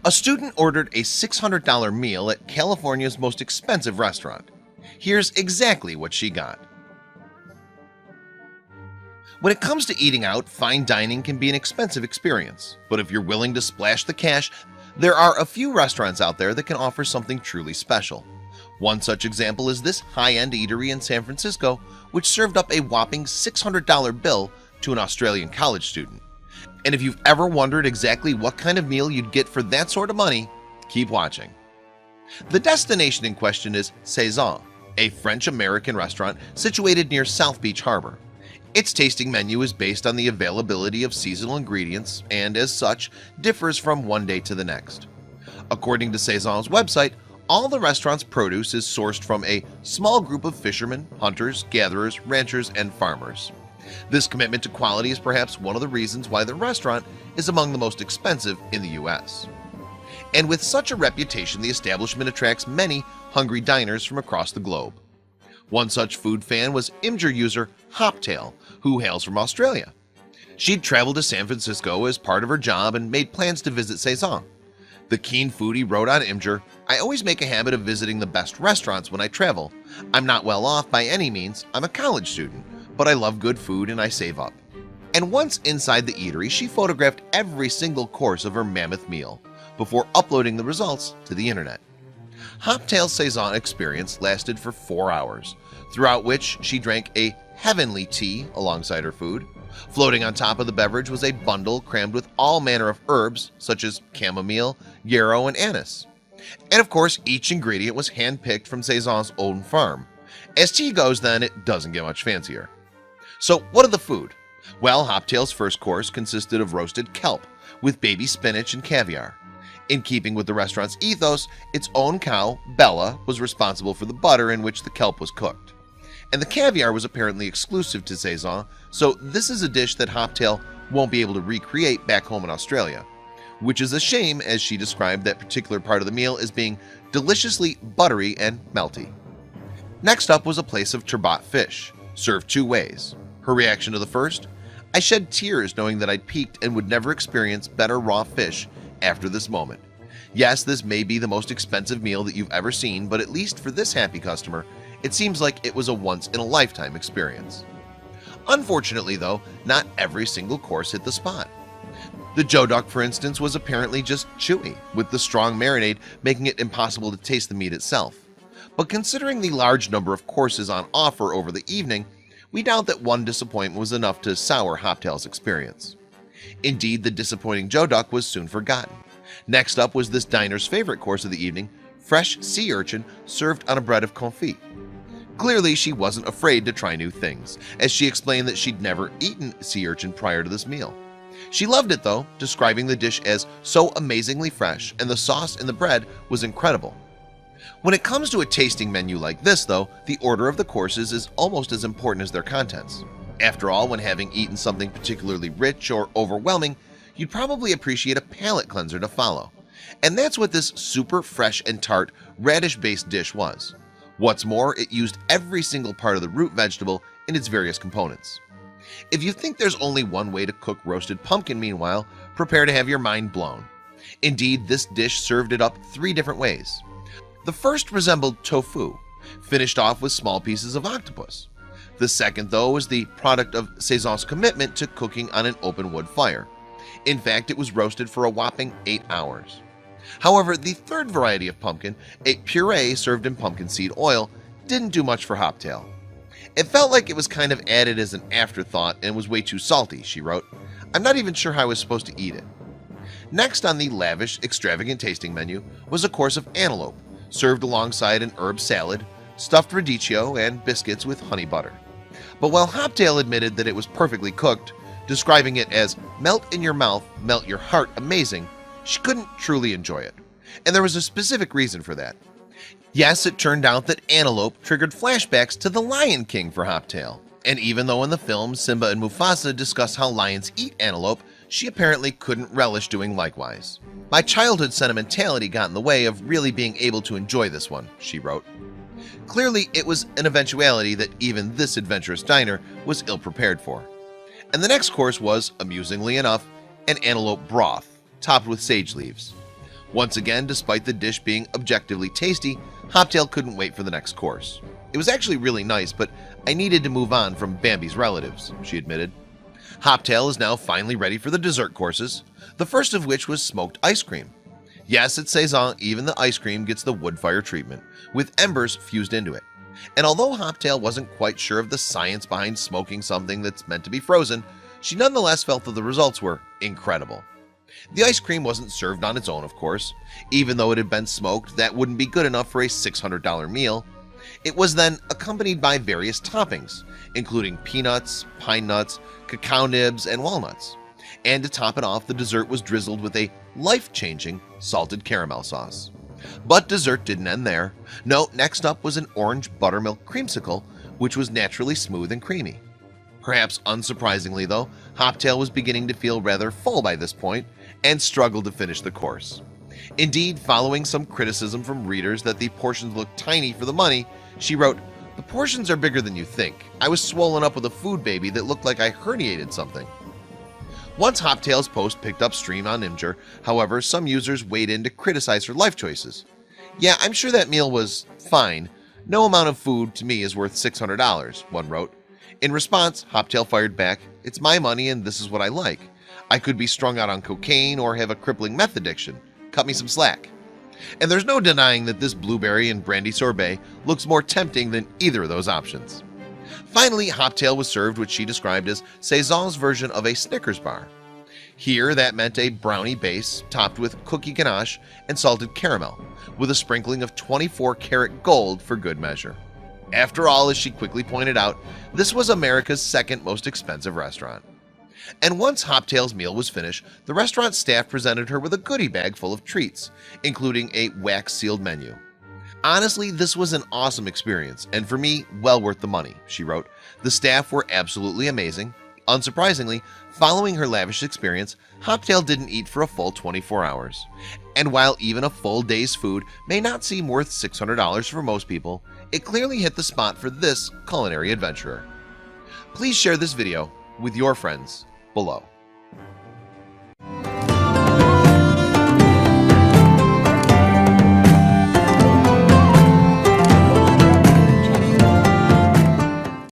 A student ordered a $600 meal at California's most expensive restaurant. Here's exactly what she got. When it comes to eating out, fine dining can be an expensive experience, but if you're willing to splash the cash, there are a few restaurants out there that can offer something truly special. One such example is this high-end eatery in San Francisco, which served up a whopping $600 bill to an Australian college student. And if you've ever wondered exactly what kind of meal you'd get for that sort of money, keep watching. The destination in question is Saison, a French-American restaurant situated near South Beach Harbor. Its tasting menu is based on the availability of seasonal ingredients and, as such, differs from one day to the next. According to Saison's website, all the restaurant's produce is sourced from a small group of fishermen, hunters, gatherers, ranchers, and farmers. This commitment to quality is perhaps one of the reasons why the restaurant is among the most expensive in the US. And with such a reputation, the establishment attracts many hungry diners from across the globe. One such food fan was Imgur user Hoptail, who hails from Australia. She'd traveled to San Francisco as part of her job and made plans to visit Saison. The keen foodie wrote on Imgur, "I always make a habit of visiting the best restaurants when I travel. I'm not well off by any means, I'm a college student, but I love good food and I save up." And once inside the eatery, she photographed every single course of her mammoth meal before uploading the results to the internet. Hoptail's Saison experience lasted for 4 hours, throughout which she drank a heavenly tea alongside her food. Floating on top of the beverage was a bundle crammed with all manner of herbs such as chamomile, yarrow, and anise. And of course, each ingredient was hand-picked from Saison's own farm. As tea goes, then, it doesn't get much fancier. So what of the food? Well, Hoptail's first course consisted of roasted kelp with baby spinach and caviar. In keeping with the restaurant's ethos, its own cow, Bella, was responsible for the butter in which the kelp was cooked. And the caviar was apparently exclusive to Saison, so this is a dish that Hoptail won't be able to recreate back home in Australia, which is a shame, as she described that particular part of the meal as being deliciously buttery and melty. Next up was a place of turbot fish, served 2 ways. Her reaction to the first: "I shed tears knowing that I'd peaked and would never experience better raw fish after this moment. Yes, this may be the most expensive meal that you've ever seen, but at least for this happy customer, it seems like it was a once-in-a-lifetime experience." Unfortunately, though, not every single course hit the spot. The Joe Duck, for instance, was apparently just chewy, with the strong marinade making it impossible to taste the meat itself. But considering the large number of courses on offer over the evening, we doubt that one disappointment was enough to sour Hoptail's experience. Indeed, the disappointing Joe Duck was soon forgotten. Next up was this diner's favorite course of the evening, fresh sea urchin served on a bread of confit. Clearly, she wasn't afraid to try new things, as she explained that she'd never eaten sea urchin prior to this meal. She loved it though, describing the dish as so amazingly fresh, and the sauce in the bread was incredible. When it comes to a tasting menu like this though, the order of the courses is almost as important as their contents. After all, when having eaten something particularly rich or overwhelming, you'd probably appreciate a palate cleanser to follow. And that's what this super fresh and tart radish-based dish was. What's more, it used every single part of the root vegetable in its various components. If you think there's only one way to cook roasted pumpkin, meanwhile, prepare to have your mind blown. Indeed, this dish served it up 3 different ways. The first resembled tofu, finished off with small pieces of octopus. The second, though, was the product of Saison's commitment to cooking on an open wood fire. In fact, it was roasted for a whopping 8 hours. However, the third variety of pumpkin, a puree served in pumpkin seed oil, didn't do much for Hoptail. "It felt like it was kind of added as an afterthought and was way too salty," she wrote. "I'm not even sure how I was supposed to eat it." Next on the lavish, extravagant tasting menu was a course of antelope, served alongside an herb salad, stuffed radicchio, and biscuits with honey butter. But while Hoptail admitted that it was perfectly cooked, describing it as melt in your mouth, melt your heart amazing, she couldn't truly enjoy it. And there was a specific reason for that. Yes, it turned out that antelope triggered flashbacks to the Lion King for Hoptail. And even though in the film Simba and Mufasa discuss how lions eat antelope, she apparently couldn't relish doing likewise. "My childhood sentimentality got in the way of really being able to enjoy this one," she wrote. Clearly, it was an eventuality that even this adventurous diner was ill prepared for. And the next course was, amusingly enough, an antelope broth, topped with sage leaves. Once again, despite the dish being objectively tasty, Hoptail couldn't wait for the next course. It was actually really nice, but I needed to move on from Bambi's relatives, she admitted. Hoptail is now finally ready for the dessert courses, the first of which was smoked ice cream. Yes, at Saison, even the ice cream gets the wood fire treatment, with embers fused into it. And although Hoptail wasn't quite sure of the science behind smoking something that's meant to be frozen, she nonetheless felt that the results were incredible. The ice cream wasn't served on its own, of course. Even though it had been smoked, that wouldn't be good enough for a $600 meal. It was then accompanied by various toppings, including peanuts, pine nuts, cacao nibs, and walnuts. And to top it off, the dessert was drizzled with a life-changing salted caramel sauce. But dessert didn't end there. No, next up was an orange buttermilk creamsicle, which was naturally smooth and creamy. Perhaps unsurprisingly though, Hoptail was beginning to feel rather full by this point and struggled to finish the course. Indeed, following some criticism from readers that the portions looked tiny for the money, she wrote, "The portions are bigger than you think. I was swollen up with a food baby that looked like I herniated something." Once Hoptail's post picked up steam on Imgur, however, some users weighed in to criticize her life choices. "Yeah, I'm sure that meal was fine. No amount of food to me is worth $600, one wrote. In response, Hoptail fired back, "It's my money and this is what I like. I could be strung out on cocaine or have a crippling meth addiction. Cut me some slack." And there's no denying that this blueberry and brandy sorbet looks more tempting than either of those options. Finally, Hoptail was served what she described as Saison's version of a Snickers bar. Here, that meant a brownie base topped with cookie ganache and salted caramel, with a sprinkling of 24-karat gold for good measure. After all, as she quickly pointed out, this was America's second most expensive restaurant. And once Hoptail's meal was finished, the restaurant staff presented her with a goodie bag full of treats, including a wax-sealed menu. "Honestly, this was an awesome experience, and for me, well worth the money," she wrote. "The staff were absolutely amazing." Unsurprisingly, following her lavish experience, Hoptail didn't eat for a full 24 hours. And while even a full day's food may not seem worth $600 for most people, it clearly hit the spot for this culinary adventurer. Please share this video with your friends below.